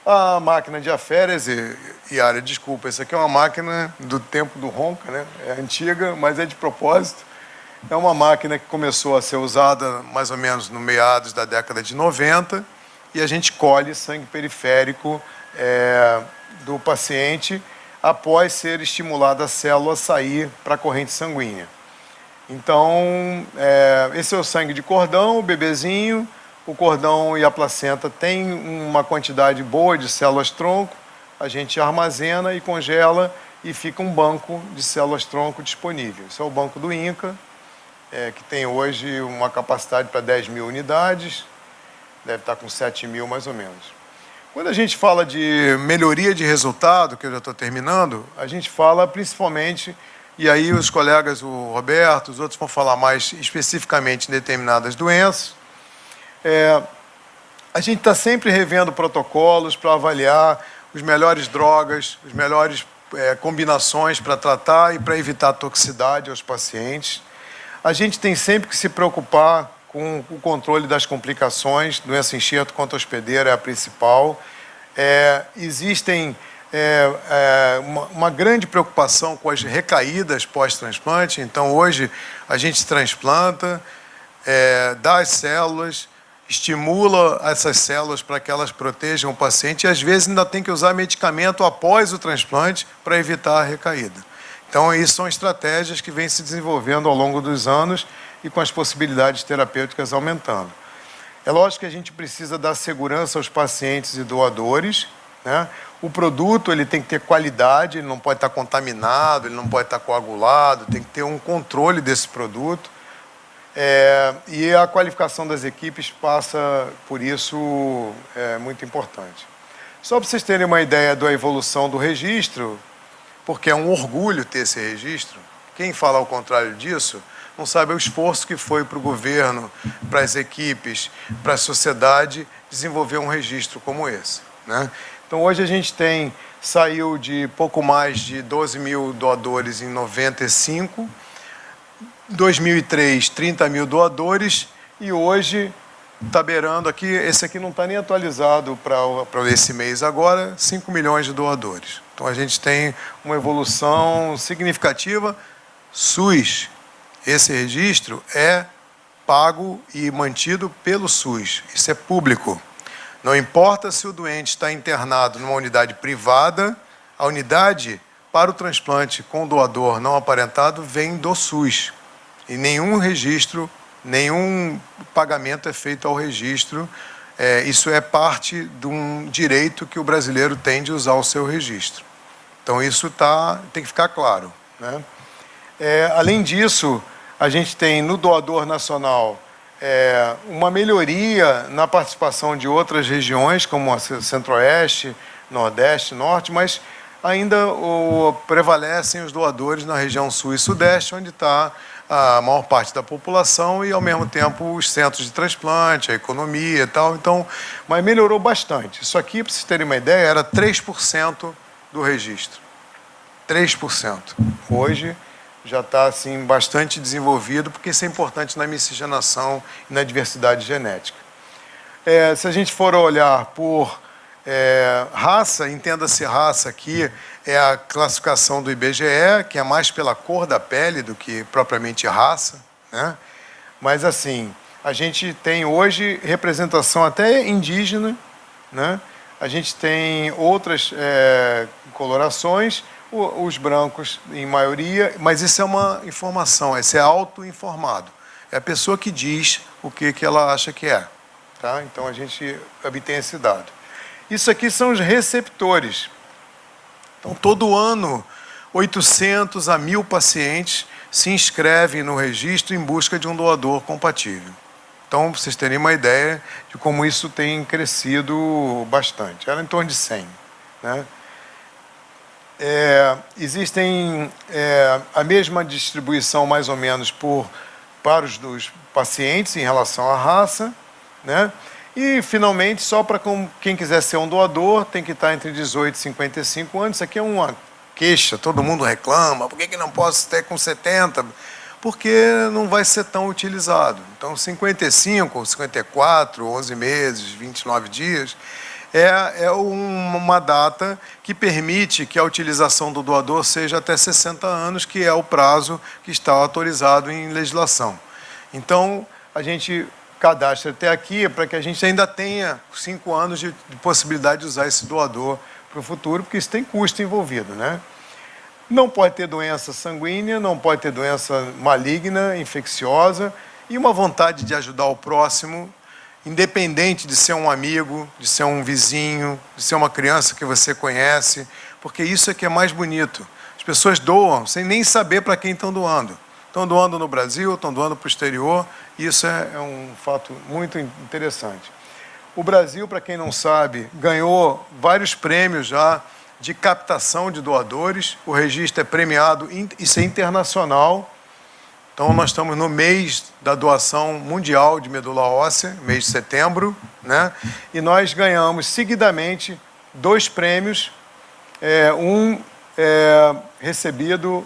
a máquina de aférese, Yara, desculpa, essa aqui é uma máquina do tempo do Ronca, né? É antiga, mas é de propósito. É uma máquina que começou a ser usada mais ou menos no meados da década de 90 e a gente colhe sangue periférico do paciente após ser estimulada a célula a sair para a corrente sanguínea. Então, esse é o sangue de cordão, o bebezinho, o cordão e a placenta têm uma quantidade boa de células-tronco, a gente armazena e congela e fica um banco de células-tronco disponível. Isso é o banco do INCA, que tem hoje uma capacidade para 10 mil unidades, deve estar com 7 mil mais ou menos. Quando a gente fala de melhoria de resultado, que eu já estou terminando, a gente fala principalmente, e aí os colegas, o Roberto, os outros vão falar mais especificamente em determinadas doenças. A gente está sempre revendo protocolos para avaliar as melhores drogas, as melhores combinações para tratar e para evitar toxicidade aos pacientes. A gente tem sempre que se preocupar com o controle das complicações, doença enxerto contra hospedeira é a principal. Existem uma grande preocupação com as recaídas pós-transplante, então hoje a gente transplanta, dá as células, estimula essas células para que elas protejam o paciente e às vezes ainda tem que usar medicamento após o transplante para evitar a recaída. Então, isso são estratégias que vêm se desenvolvendo ao longo dos anos e com as possibilidades terapêuticas aumentando. É lógico que a gente precisa dar segurança aos pacientes e doadores, né? O produto ele tem que ter qualidade, ele não pode estar contaminado, ele não pode estar coagulado, tem que ter um controle desse produto. E a qualificação das equipes passa por isso, muito importante. Só para vocês terem uma ideia da evolução do registro, porque é um orgulho ter esse registro, quem fala ao contrário disso não sabe o esforço que foi para o governo, para as equipes, para a sociedade desenvolver um registro como esse, né? Então hoje a gente saiu de pouco mais de 12 mil doadores em 95, 2003, 30 mil doadores, e hoje está beirando aqui, esse aqui não está nem atualizado para esse mês agora, 5 milhões de doadores. Então a gente tem uma evolução significativa. SUS, esse registro é pago e mantido pelo SUS, isso é público. Não importa se o doente está internado numa unidade privada, a unidade para o transplante com doador não aparentado vem do SUS. E nenhum registro, nenhum pagamento é feito ao registro. Isso é parte de um direito que o brasileiro tem de usar o seu registro. Então isso tem que ficar claro, né? Além disso, a gente tem no doador nacional uma melhoria na participação de outras regiões, como a Centro-Oeste, Nordeste, Norte, mas ainda prevalecem os doadores na região Sul e Sudeste, onde está a maior parte da população e, ao mesmo tempo, os centros de transplante, a economia e tal. Então, mas melhorou bastante. Isso aqui, para vocês terem uma ideia, era 3% do registro. 3%. Hoje já está assim, bastante desenvolvido, porque isso é importante na miscigenação e na diversidade genética. Se a gente for olhar por raça, entenda-se raça aqui, é a classificação do IBGE, que é mais pela cor da pele do que propriamente raça, né? Mas assim, a gente tem hoje representação até indígena, né? A gente tem outras colorações, os brancos em maioria, mas isso é uma informação, isso é auto-informado. É a pessoa que diz o que ela acha que é, tá? Então a gente obtém esse dado. Isso aqui são os receptores. Então, todo ano, 800 a 1.000 pacientes se inscrevem no registro em busca de um doador compatível. Então, para vocês terem uma ideia de como isso tem crescido bastante. Era em torno de 100. Né? Existem a mesma distribuição, mais ou menos, para os dos pacientes em relação à raça, né? E, finalmente, só para quem quiser ser um doador, tem que estar entre 18 e 55 anos. Isso aqui é uma queixa, todo mundo reclama. Por que não posso ter com 70? Porque não vai ser tão utilizado. Então, 55, 54, 11 meses, 29 dias, é uma data que permite que a utilização do doador seja até 60 anos, que é o prazo que está autorizado em legislação. Então, a gente cadastra até aqui para que a gente ainda tenha 5 anos de possibilidade de usar esse doador para o futuro, porque isso tem custo envolvido, né? Não pode ter doença sanguínea, não pode ter doença maligna, infecciosa, e uma vontade de ajudar o próximo independente de ser um amigo, de ser um vizinho, de ser uma criança que você conhece, porque isso é que é mais bonito. As pessoas doam sem nem saber para quem estão doando. Estão doando no Brasil, estão doando para o exterior, e isso é um fato muito interessante. O Brasil, para quem não sabe, ganhou vários prêmios já de captação de doadores. O registro é premiado, isso é internacional. Então, nós estamos no mês da doação mundial de medula óssea, mês de setembro, né? E nós ganhamos seguidamente 2 prêmios, recebido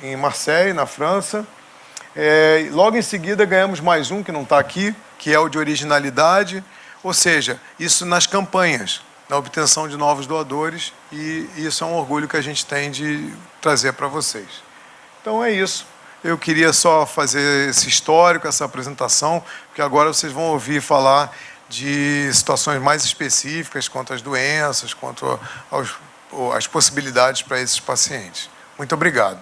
em Marseille, na França. Logo em seguida, ganhamos mais um, que não está aqui, que é o de originalidade, ou seja, isso nas campanhas, na obtenção de novos doadores, e isso é um orgulho que a gente tem de trazer para vocês. Então, é isso. Eu queria só fazer esse histórico, essa apresentação, porque agora vocês vão ouvir falar de situações mais específicas quanto às doenças, quanto às possibilidades para esses pacientes. Muito obrigado.